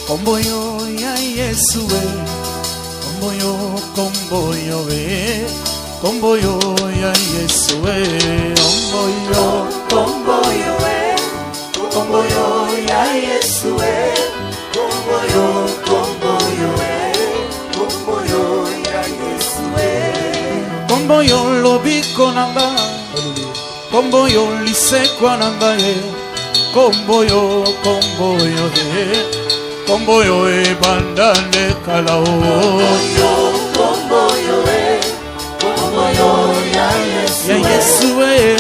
Komboyo ya Yesu we, komboyo we, komboyo ya Yesu we, komboyo we, komboyo ya Yesu we, komboyo we, komboyo ya Yesu we, komboyo lobiko nanga, komboyo lisekwa nanga ye, komboyo ye. Komboyo e bandane kalao, komboyo ya Yesu e,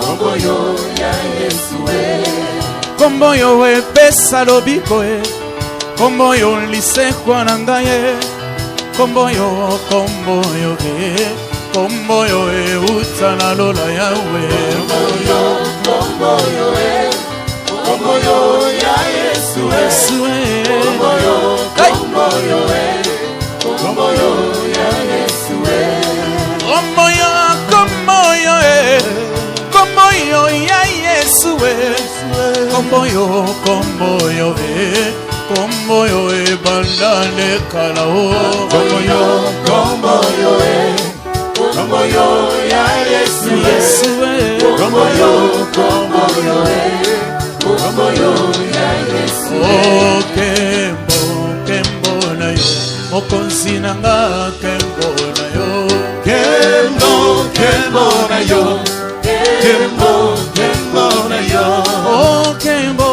komboyo ya Yesu e, komboyo e pesa lobiko e, komboyo lisekwa nanga ye, komboyo e, komboyo e utana lola yawe, komboyo e. Komboyo ya Yesu e, komboyo ya Yesu e, komboyo ya Yesu e, komboyo e, komboyo e bandane kalao, komboyo ya Yesu e, komboyo e. Komboyo ya Yesu oh kembo na yo mokonzi nanga kembo na yo kembo na yo oh kembo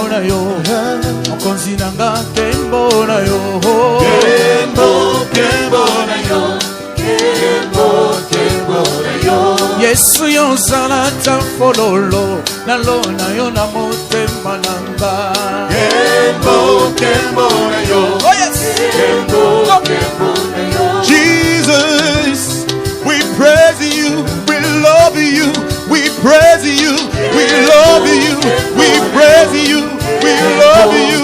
na yo mokonzi nanga kembo na yo kembo na yo Yesu yo zalata fololo nalona yo na motema nanga kembo na yo oh yes kembo na yo Jesus we praise you we love you we praise you we love you we praise you we love you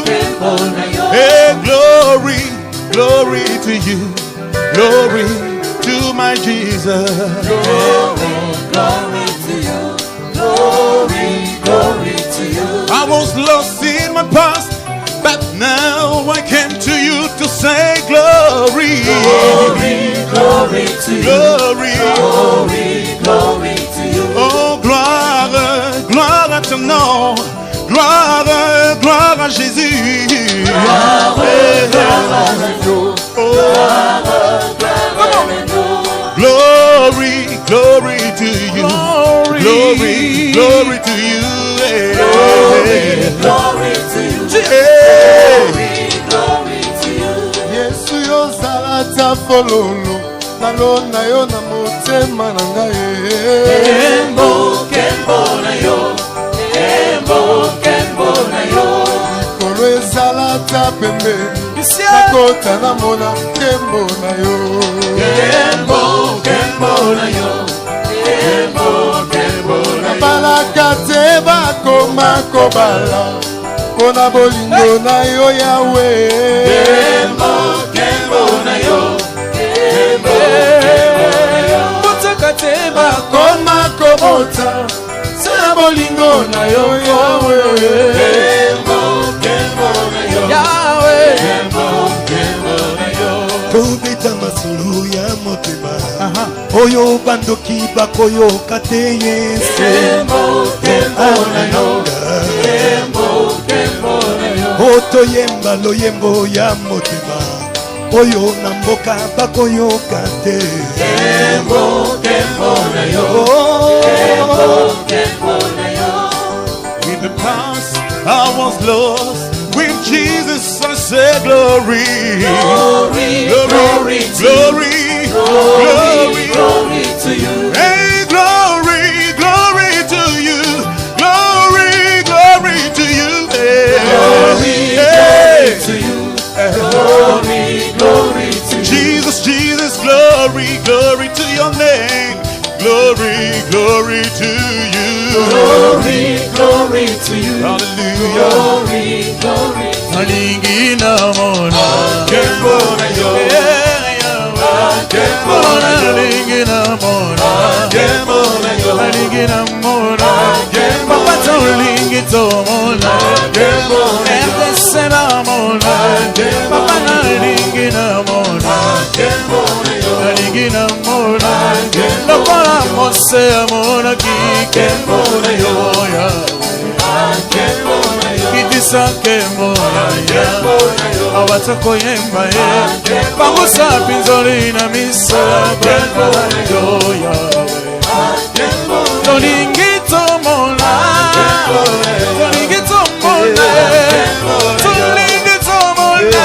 hey glory to you glory to my Jesus glory to you glory to you I was lost in my past but now I came to you to say glory glory to you glory to you oh gloire à ton nom gloire à Jésus gloire à Jésus glory to you glory to you glory to you glory to you Yesu yo zalata fololo nalona yo na motema na ngai kembo na yo kolo ezalata pembe nakota namona kembo na yo nabalaka te bakoma kobala mpona bolingo na yo yawe botaka te bakoma kobota se na bolingo na yo yawe tobeta masolo ya motema oyo bandoki bakoyoka te Yesu otoyemba loyembo ya motema oyo na mboka bakoyoka te in the past I was lost with Jesus I say glory glory to you hey glory to you glory to you hey. to you glory to you Jesus glory to your name glory to you glory to you hallelujah glory alingina mona kembo na yo alingina mona nalingi na mona Papa tolingi to mona RDC na mona Papa nalingi na mona nalingi na mona Lokola mose amona kike mona yoya Kitisa ke mona ya Awatako yemba ye Pangusa pinzoli na misa Kemona yoya Tolingi to mona Tolingi to mona Tolingi to mona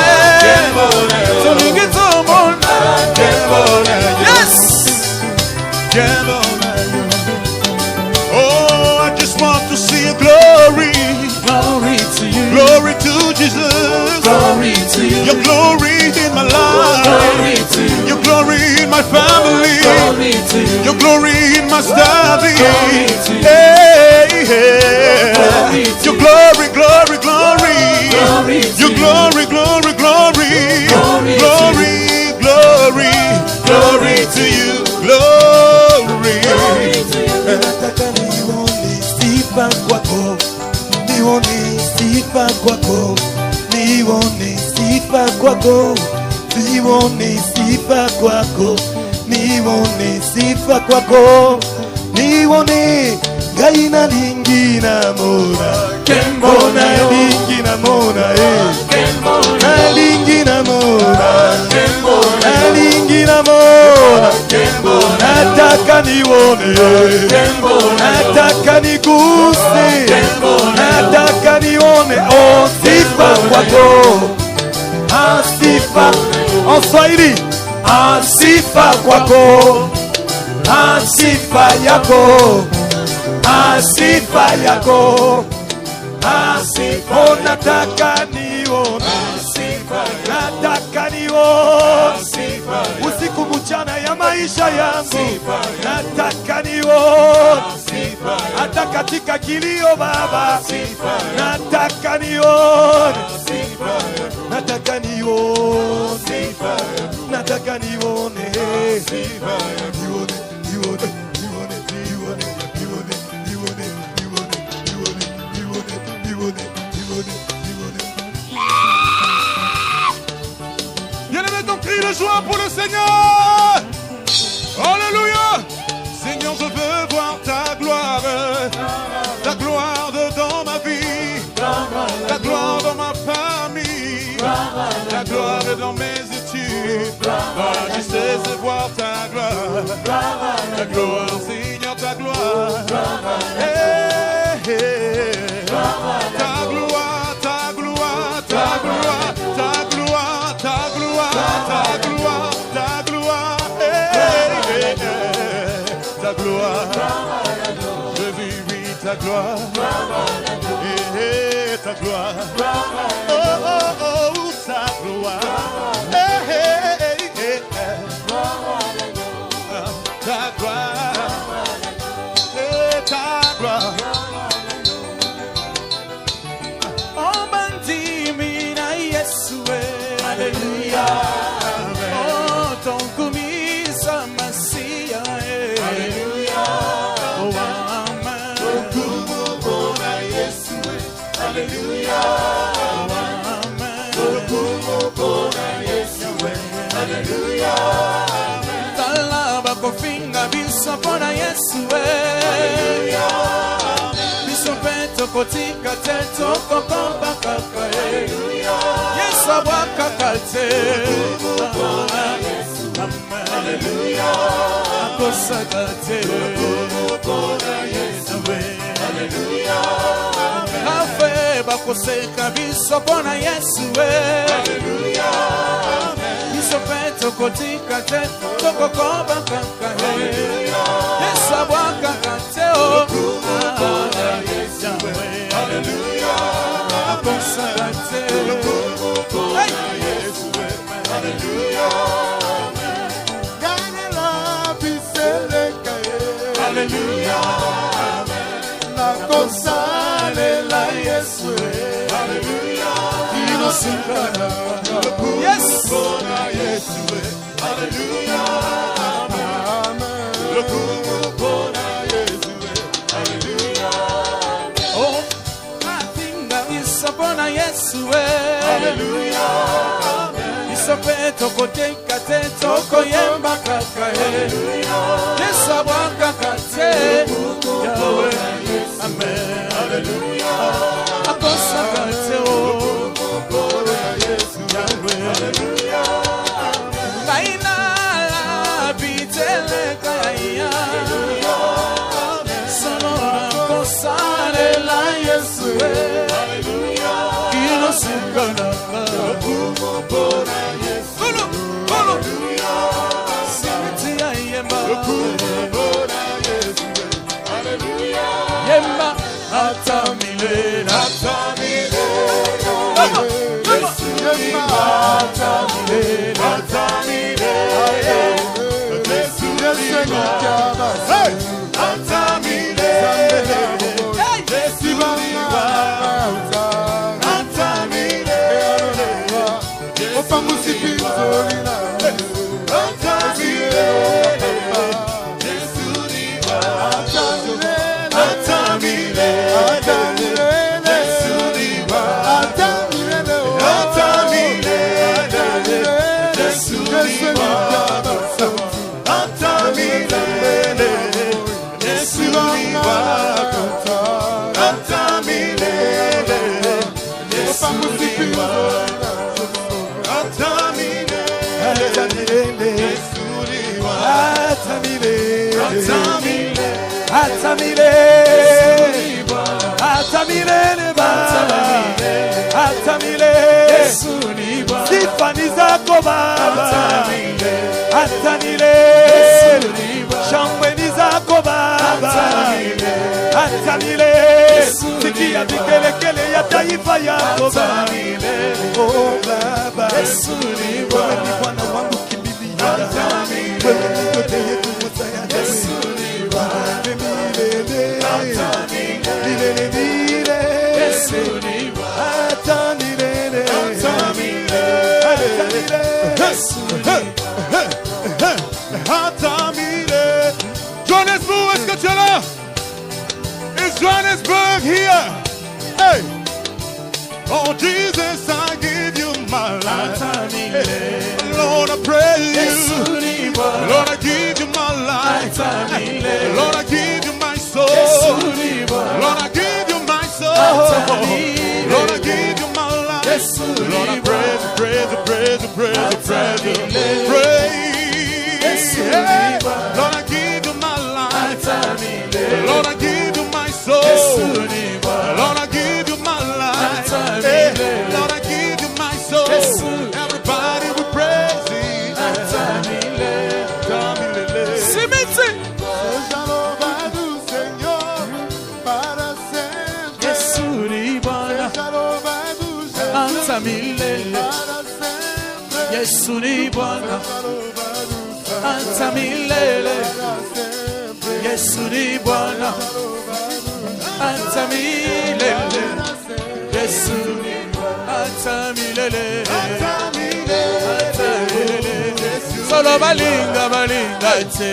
Tolingi to mona Yes! Oh, I just want to see your glory. Glory to you. Glory to Jesus. Glory to you. Your glory in my life. Glory to you. Your glory in my family. Glory to you. Your glory in my study. Glory to you. Hey, hey. Glory to Your you. glory, glory, glory. Glory to Your you. glory, glory, glory. Glory to Glory, glory, glory to you. Glory. Nataka nione sifa kwako, nione sifa kwako, nione sifa kwako, nione sifa kwako, nione sifa kwako, nione gaina lingi na mona, Kembona yo. lingi na mona, Kembona lingi na mona, Kembona lingi na mona. Kembona Nataka nione, nataka niguse, nataka nione, oh sifa kwako, sifa, en Swahili, sifa kwako, sifa yako, sifa yako, sifa, oh nataka nione, nataka nione, usiku mchana ya maisha yangu, nataka nione, hata katika kilio Baba, nataka nione, nataka nione, nataka nione, Bien-aimé, ton cri de joie pour le Seigneur. Alléluia. Seigneur, je veux voir ta gloire dans ma vie, ta gloire dans ma famille, ta gloire dans mes études. Je sais voir ta gloire, Seigneur, ta gloire. Hey, hey. Ta gloire, ta gloire, ta gloire, ta gloire, ta gloire, ta gloire, ta gloire, hey, hey, hey. Ta gloire, je vis ta gloire, hey, hey, ta gloire, oh, oh, oh, ta gloire, hey, hey, hey, hey. Ta gloire, hey, ta gloire. Oh bandimi na Yesu Hallelujah Oh tonkumisa Masia Hallelujah Oh amen Tonkumona Yesu Hallelujah Oh amen Tonkumona Yesu Hallelujah Talaba kofinga biso pona Yesu Hallelujah Bisopeto kotika teto kokomba kaka Yesu abwaka kalte Hallelujah Akosa kalte Afe bakoseka biso pona Yesu Bisopeto kotika teto kokomba kaka Yesu abwaka kalte Hallelujah, consacrate. Hallelujah, la consale la Yesu. Hallelujah, innocent. Yes, Hallelujah, amen. Yesue Isope toko tenka te toko yemba kaka Yesu abwaka kate Yahweh Amen Hallelujah Akosa kate o Kaina la bitele kaya Sonora kosare la Yesue Ino sukana Simiti ayemba Yemba atamile Atamile Sifani zako baba Atamile Shambweni zako baba Atamile Sikia vikelekele ya taifa yako baba Oh baba Wewe ni Bwana wangu kimbilia Wewe ni yote yetu msaya Johannesburg, est-ce que tu es là? Is Johannesburg here? Hey! Oh Jesus, I give you my life. Hey. Lord, I praise you. Lord, I give you my life. Lord, I give you my soul. Lord, I give you my soul. Lord, I give you my life. Lord, I praise you, praise you, praise you, praise you, praise you, praise. Yeah. Lord, I give you my life. Lord, I give you my soul. Lord, I give you my life. Hey. Lord, I give you my soul. Everybody will praise you. Simiti. Yesu ni Bwana Anta milele Yesu ni Bwana Anta milele Yesu Anta milele Solo balinga te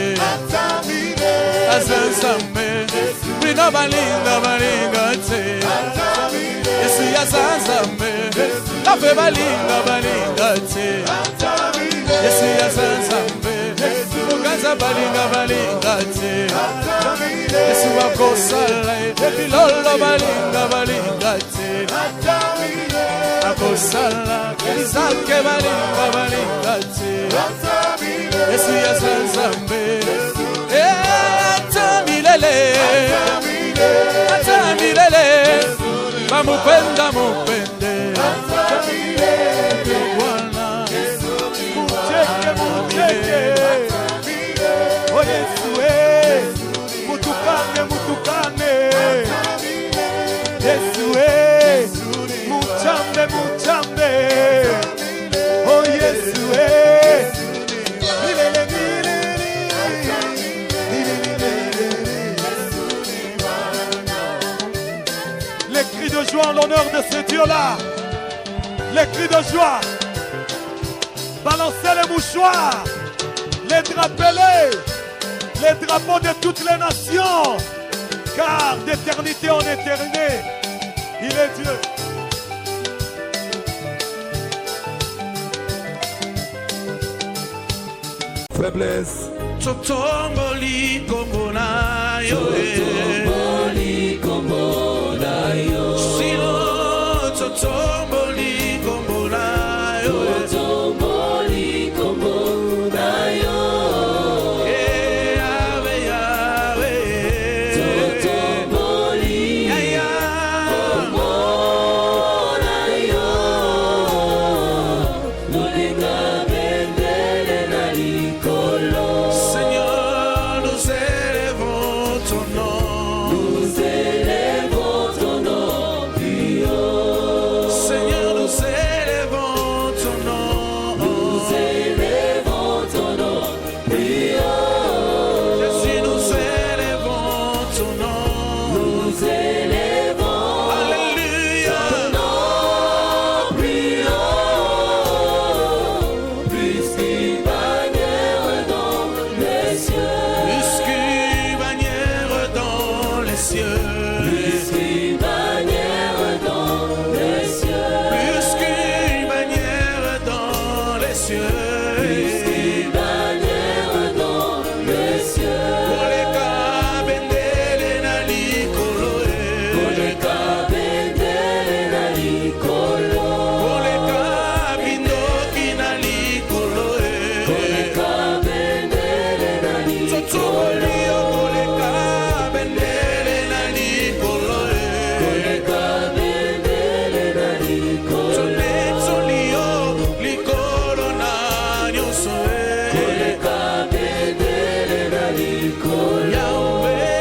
Azazame Wino balinga te Yesu yazazame Afe balinga te Yesu yazazame Ugaza balinga te Yesu akosala Bilolo balinga te Akosala Izake balinga te Yesu yazazame Atamilele Mamupenda mupende Bwana Mucheke Oh Yesu Mutukane Yesu Muchambe Oh Yesu Les cris de joie en l'honneur de ce Dieu-là. Les cris de joie. Balancez les mouchoirs. Les drapelés. Les drapeaux de toutes les nations. Car d'éternité en éternité, il est Dieu. faiblesse. Totomboli kombo na yo. Totomboli kombo na yo. Silo totomboli kombo na yo. Totomboli kombo na yo. Yahweh, Yahweh. Totomboli kombo na yo. Lulinga bendele na likolo. Seigneur, nous élevons ton nom. Nous élevons ton nom plus haut. Seigneur, nous élevons ton nom. Nous élevons ton nom plus haut. Jésus, nous élevons ton nom. Nous élevons Alléluia. ton nom plus haut. Plus qu'une bannière dans les cieux. Plus qu'une bannière dans les cieux. Plus qu'une bannière dans les cieux. Plus qu'une bannière dans les cieux. Plus qu'une bannière dans les cieux. Koleka bendele na likolo. Koleka bendele na likolo. Koleka bindoki na likolo. Koleka bendele na likolo. Koleka bendele na likolo. Koleka bendele na likolo. Tolio likolo na nyonso. Koleka bendele na likolo. Yahweh,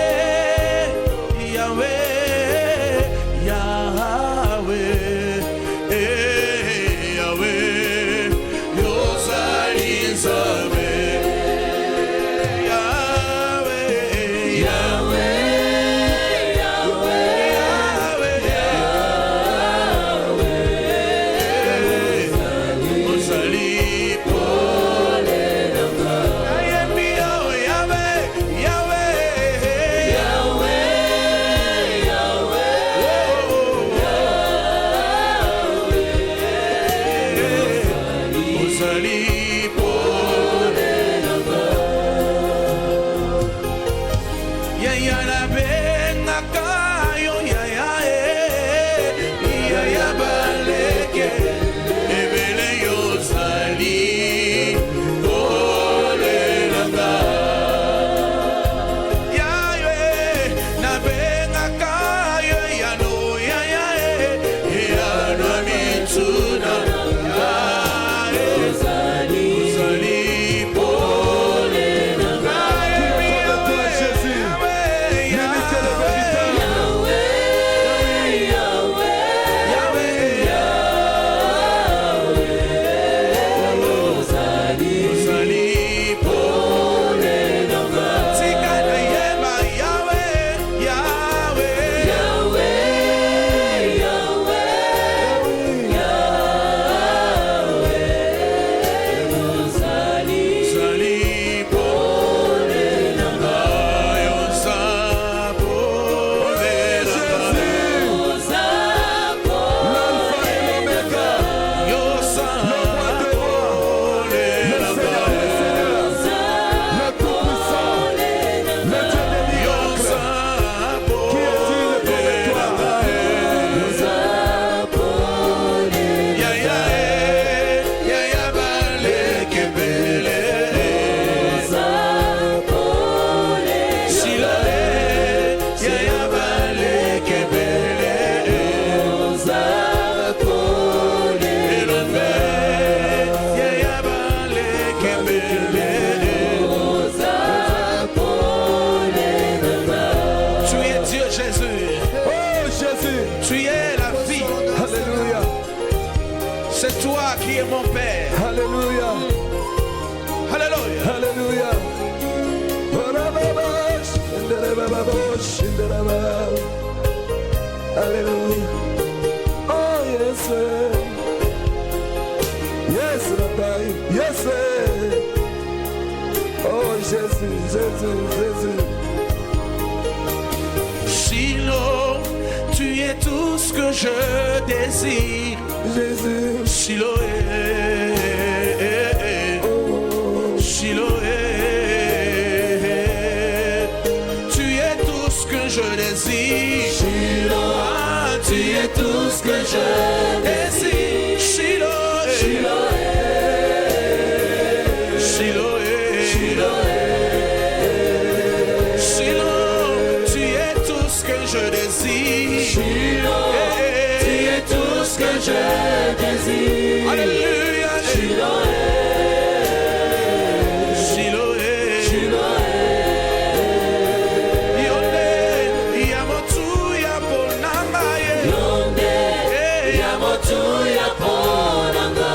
Yahweh, Yahweh, Yahweh, Yozali Nzambe. Yahweh, Yahweh, Yahweh, Yahweh, Ozali pole na nga. Ayemi Yahweh, Yahweh, Yahweh, Ozali pole na nga. Yaya na bengaka yo yaya yaya baleke ebele yozali pole na nga. Yahwe na bengaka yo yano yaya yano mituna Ozali pole na nga. Jésus, l'unique et le véritable. C'est toi qui es mon Père. Alléluia. Alléluia. Alléluia. Alléluia. Oh yes. Yes, Rabbi. Yes. Oh Jésus, Jésus, Jésus. Shiloh, tu es tout ce que je désire. Jésus. Shiloh, Shiloh, je désire. Shiloh, Ah, tu es tout ce que je désire. Shiloh, Shiloh, Shiloh, Shiloh, Shiloh, tu es tout ce que je désire. Shiloh, tu es tout ce que je désire. Alléluia. Shiloh, Shiloh, Shiloh, Yonde, Yamotu, Yaponamaye. Yonde, Yamotu, Yaponanga.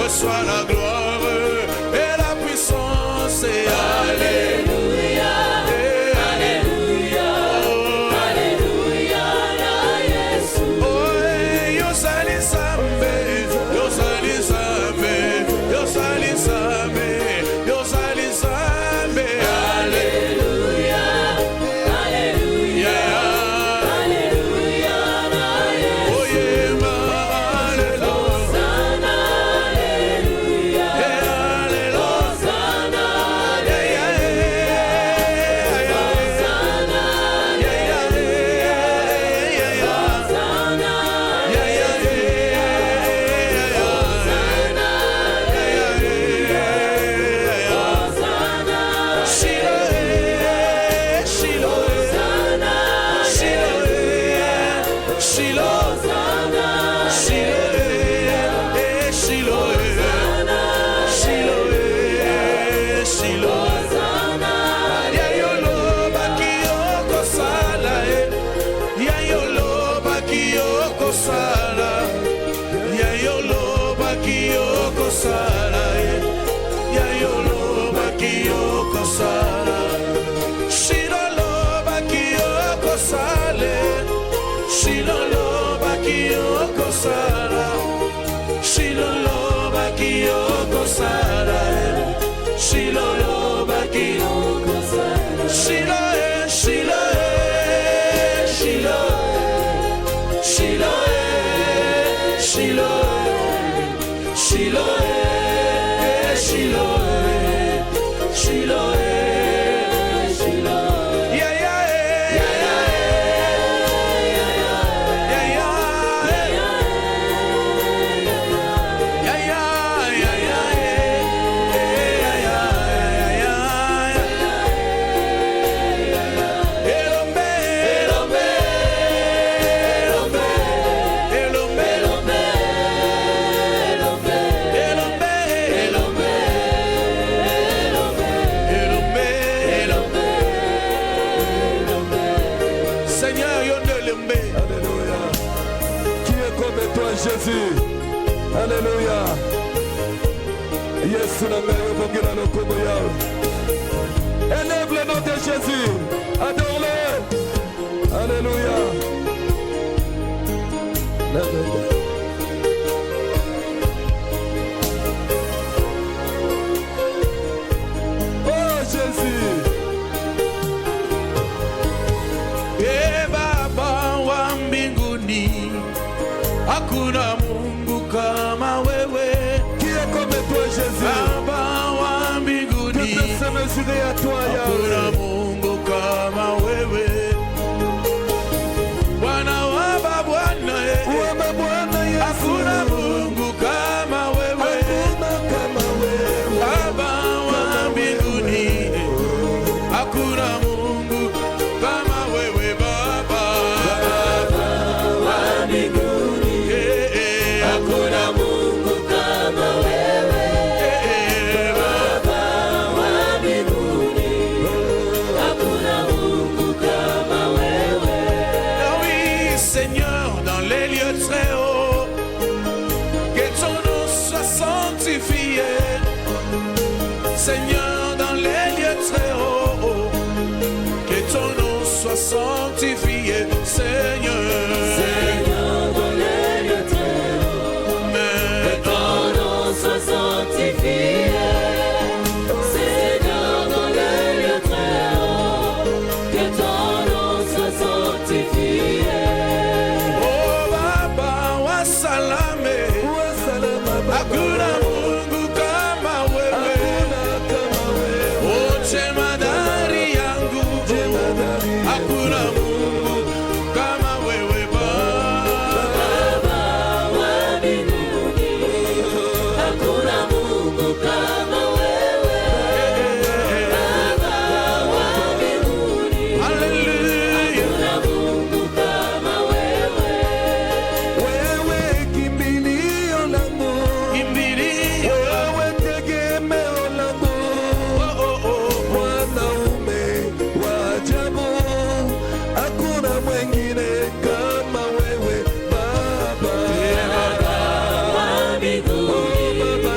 reçois la gloire et la puissance. Alléluia. Alléluia. Alléluia. Oh, yo sali sambe, yo sali sambe, yo sali sambe, yo sali sambe. Alléluia. Alléluia. Oh yeah, ma alléluia. Jésus. Alléluia. Yesu na ngayo bongela no kombo yao. Élève le nom de Jésus. Adore-le. Alléluia. Oh Jésus. Baba wa mbinguni, hakuna Mungu kama wewe. Qui est comme toi, Jésus? Baba wa mbinguni, que peut se mesurer à toi, hakuna Yahweh? Mungu kama wewe. Bwana wa mabwana, Wewe Bwana Yesu. hakuna Mungu kama wewe. Hakuna kama wewe. Baba wa mbinguni, hakuna Mungu kama wewe. Baba wa mbinguni, hakuna Mungu kama wewe. Baba wa mbinguni, hakuna Mungu kama wewe. Oui, Seigneur, dans les lieux très hauts, que ton nom soit sanctifié. Seigneur, dans les lieux très hauts, que ton nom soit sanctifié. Seigneur, Seigneur, dans les lieux très hauts, que ton nom soit sanctifié. Seigneur, dans les lieux très hauts, que ton nom soit sanctifié. oh Baba wa salame, hakuna Mungu kama wewe. Oh jemadari yangu, hakuna Mungu kama wewe. Baba wa mbinguni, hakuna Mungu kama wewe. Baba wa mbinguni, haleluya. hakuna Mungu kama wewe. Wewe kimbilio langu, Kimbilio, wewe tegemeo langu, oh, oh, oh. mwanaume wa ajabu, hakuna mwengine kama wewe Baba. Wa mbinguni, Baba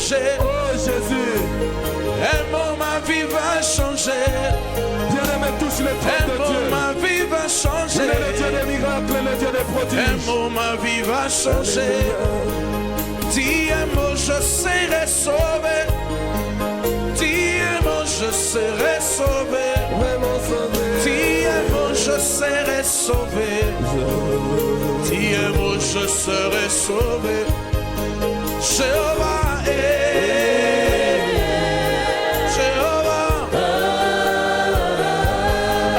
changer. Oh Jésus. Ma vie va changer. Bien-aimé, touche les trônes de Dieu. Ma vie va changer. Il est le Dieu des miracles, le Dieu des prodiges. Ma vie va changer. Dis-moi, je serai sauvé. Dis-moi, je serai sauvé. Vraiment sauvé. Dis-moi, je serai sauvé. Dis-moi, je serai sauvé. Jéhovah est. Jéhovah.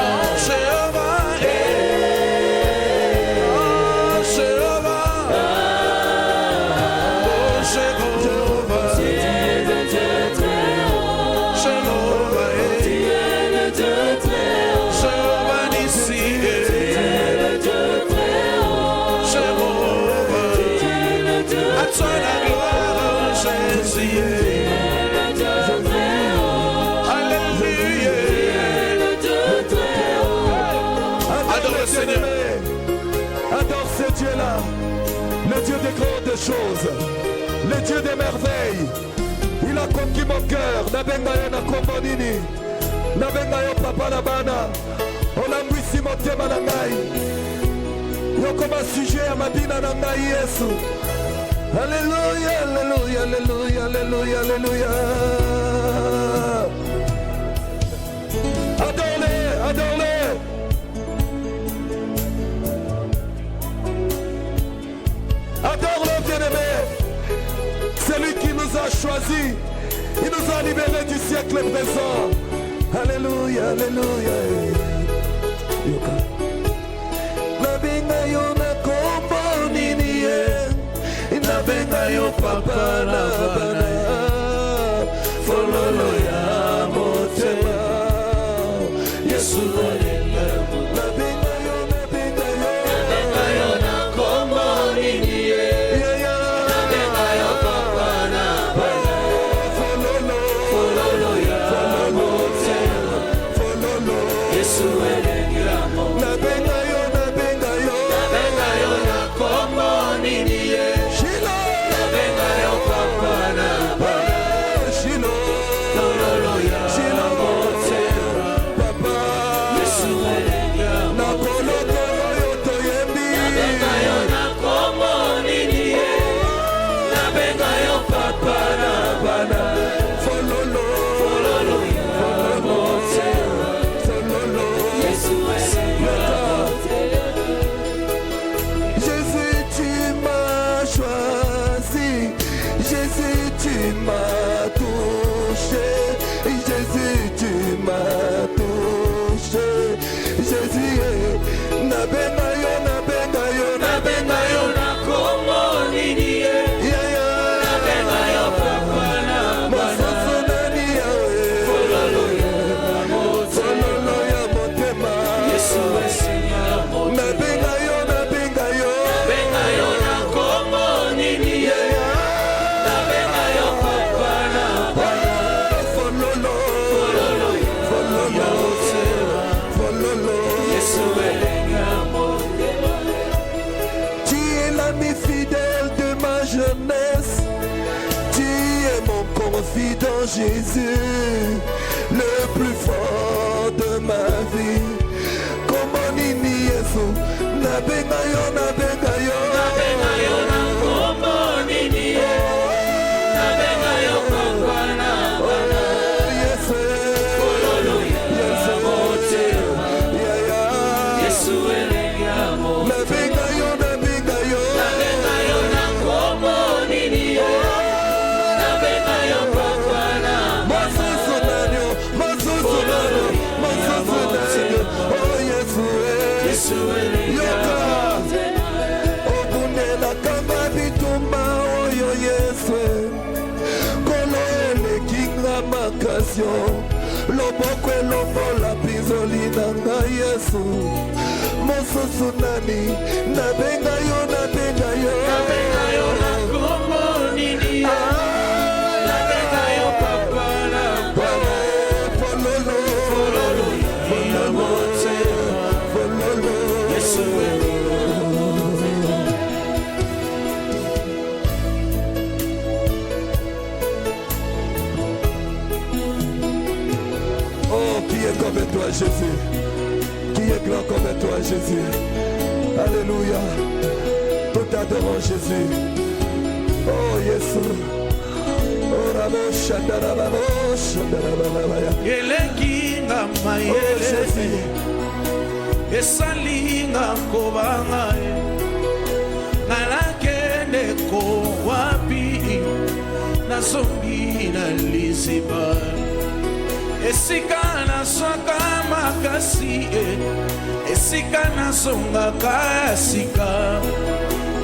Oh, Jéhovah est. Oh, Jéhovah. Oh, Jéhovah. Tu es le Dieu très haut. Jéhovah est. Tu es le Dieu très haut. Jéhovah Nissi est. Tu es le Dieu très haut. Jéhovah. Tu es le Dieu À toi la gloire, Jésus. Tu es le Dieu très haut. Alléluia. Tu es le Dieu très haut. Adore le Seigneur. Adore ce Dieu-là, le Dieu des grandes choses, le Dieu des merveilles. Il a conquis mon cœur. Nabenga yo na kombo nini, nabenga yo papa na bana, olambwisi motema na ngai, yokoma sujet ya mabina na ngai Yesu. Alléluia, alléluia, alléluia, alléluia, alléluia. Adore-le, adore-le. Adore-le, bien-aimé. C'est lui qui nous a choisis. Il nous a libérés du siècle présent. Alléluia, alléluia. Nabenga yo na kombo nini ye. Nabenga yo papa na bana. Fololo ya motema. Yesu nabenga yo, nabenga yo. Nabenga yo na kombo nini ye. Nabenga yo papa na bana. Fololo ya motema. Yesu elenga mo. Nabenga yo, nabenga yo. Nabenga yo na kombo nini ye. Nabenga yo papa na bana. Fololo ya motema. Yesu elenga mo. Nabenga yo na kombo nini ye. Nabenga yo papa na bana. Fololo ya motema. Yesu elenga mo. Jésus, tu m'as choisi. Jésus, tu m'as touché. Jésus, tu m'as touché. Jésus, nabenga yo, nabenga yo, Nabenga yo na kombo nini ye. Nabenga yo papa na bana. Masoso nani yawe. Fololo ya Fololo ya motema. Yesu elenga mo. Nabenga yo, nabenga yo. Nabenga yo na kombo nini ye. Nabenga yo papa na bana. Fololo. Fololo ya motema. Fololo. Yesu elenga mo. Tu es l'ami fidèle de ma jeunesse. Tu es mon confident Jésus, le plus fort de ma vie. Comment nini Yesu, nabenga yo, nabenga yo. Nabenga yo na kombo nini ye. Nabenga yo papa na bana. Yesu, Fololo ya motema. Yesu elenga mo. nabenga yo, nabenga yo. Nabenga yo na kombo nini ye. Nabenga yo papa na bana. Masoso nanyo, masoso nanyo, masoso nanyo. Oh Yesu, Yesu elenga yoka. Obundela kamba bitumba oyo Yesu. Kolo elekinga makasio. Loboko elombola pinzoli nanga Yesu. Mosusu nani, nabenga yo, nabenga yo. Nabenga yo na kombo nini ye. Nabenga yo papa na bana. Fololo, Ya motema. fololo. Yesu elenga mo. 「toi, Jésus? Qui est grand comme toi, Jésus? Alléluia. Nous t'adorons, Jésus. Oh, Jésus. Oh, Ramo, Shandarabamo, Shandarabamaya. Elekinga Oh, mayele Jésus. esalinga kobanga nalakende ko wapi nazongi na liziba esika nazwaka makasi esika nazongaka ya sika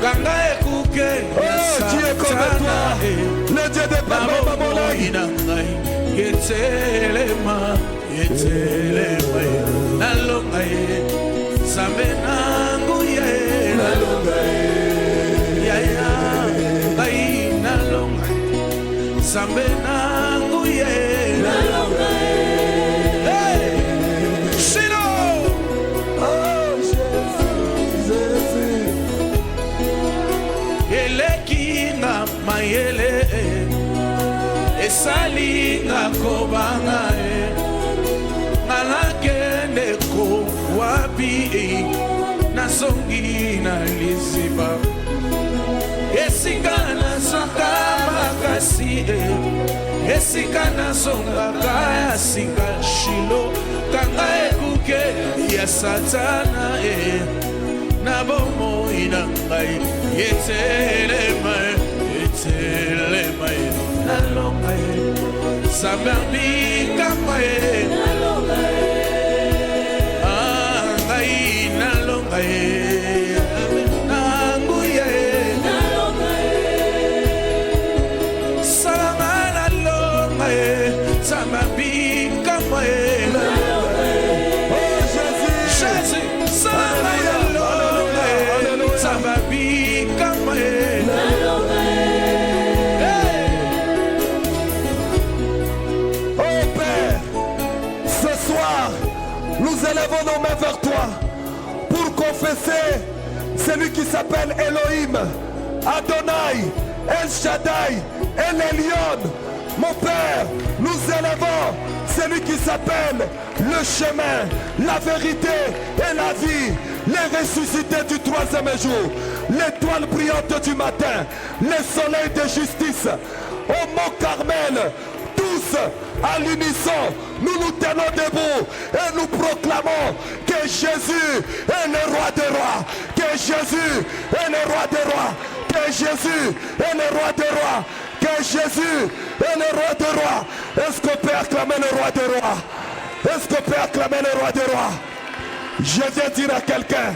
kanga ekuke ya satana Le Dieu des parents, namoi na ngai yetelema yetelema nalonga ye zambe nangu ye nalonga ye yaya ngai nalonga zambe nangu ye nalonga ye shino oh Jésus elekinga mayele esalinga kobanga nalakende ko wapi nazongi na liziba esika nazwaka makasi esika nazongaka ya sika shilo kanga ekuke ya satana na bomoi na ngai yetelema yetelema nalonga ye sabambikamba ye nalonga ye ngai nalonga ye nangu ye nalonga ye salama nalonga ye sabambikamba ye nalonga ye oh Jésus Jésus salama nalonga ye sabambikamba ye nalonga ye nous élevons nos mains vers toi pour confesser celui qui s'appelle Elohim, Adonai, El Shaddai, El Elyon. Mon Père, nous élevons celui qui s'appelle le chemin, la vérité et la vie, les ressuscités du troisième jour, l'étoile brillante du matin, le soleil de justice, au mont Carmel. Tous à l'unisson, nous nous tenons debout et nous proclamons que Jésus est le roi des rois, que Jésus est le roi des rois, que Jésus est le roi des rois, que Jésus est le roi des rois. Est-ce qu'on peut acclamer le roi des rois? Est-ce qu'on peut acclamer le roi des rois? Je viens dire à quelqu'un,